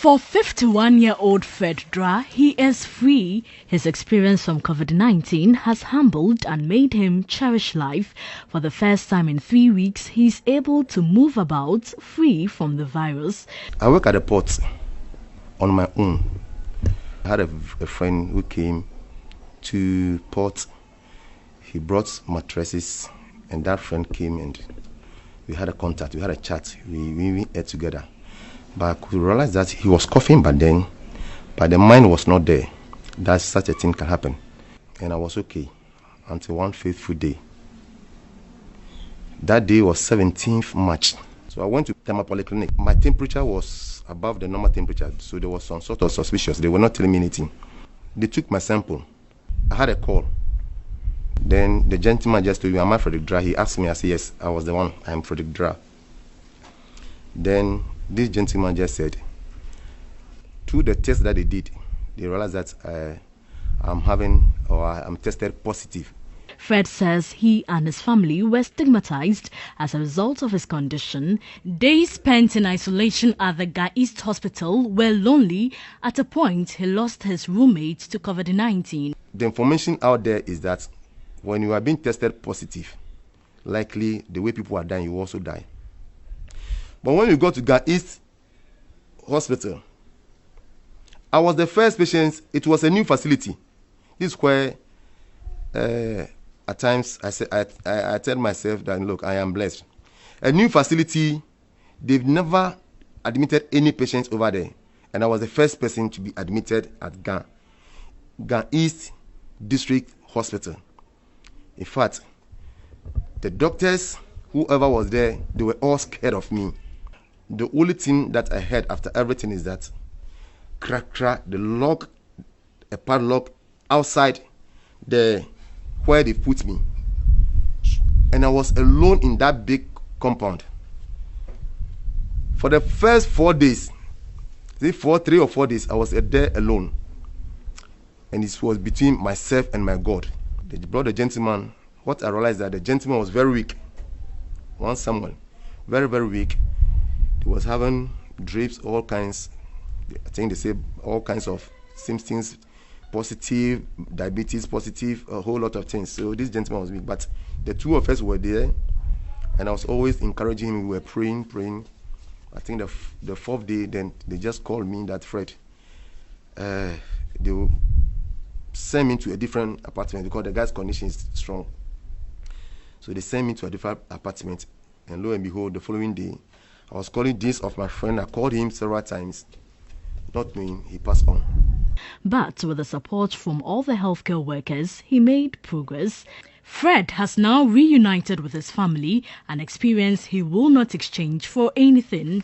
For 51-year-old Fred Dra, he is free. His experience from COVID-19 has humbled and made him cherish life. For the first time in 3 weeks, he's able to move about free from the virus. I work at the port on my own. I had a friend who came to port. He brought mattresses, and that friend came and we had a contact, we had a chat, we ate together. But I could realize that he was coughing, but the mind was not there. That such a thing can happen. And I was okay until one fateful day. That day was 17th March. So I went to Tema Polyclinic. My temperature was above the normal temperature, so there was some sort of suspicious. They were not telling me anything. They took my sample. I had a call. Then the gentleman just told me, "Am I Frederick Dra?" He asked me. I said, "Yes, I was the one. I am Frederick Dra." Then this gentleman just said, through the test that they did, they realized that I'm tested positive. Fred says he and his family were stigmatized as a result of his condition. Days spent in isolation at the Ga East Hospital were lonely. At a point, he lost his roommate to COVID-19. The information out there is that when you are being tested positive, likely the way people are dying, you also die. But when you go to Ga East Hospital, I was the first patient. It was a new facility. This is where at times I tell myself that, look, I am blessed. A new facility, they've never admitted any patients over there. And I was the first person to be admitted at Ga East District Hospital. In fact, the doctors, whoever was there, they were all scared of me. The only thing that I heard after everything is that crack, the lock, a padlock outside where they put me. And I was alone in that big compound. For the first 4 days, 3 or 4 days, I was there alone. And it was between myself and my God. They brought the gentleman. What I realized that the gentleman was very weak. One someone, very, very weak. He was having drips, all kinds. I think they say all kinds of symptoms, positive, diabetes positive, a whole lot of things. So this gentleman was weak. But the two of us were there, and I was always encouraging him. We were praying. I think the 4th day, then they just called me that, "Fred, they will send me to a different apartment because the guy's condition is strong." So they sent me to a different apartment, and lo and behold, the following day, I was calling this of my friend. I called him several times, not knowing he passed on. But with the support from all the healthcare workers, he made progress. Fred has now reunited with his family, an experience he will not exchange for anything.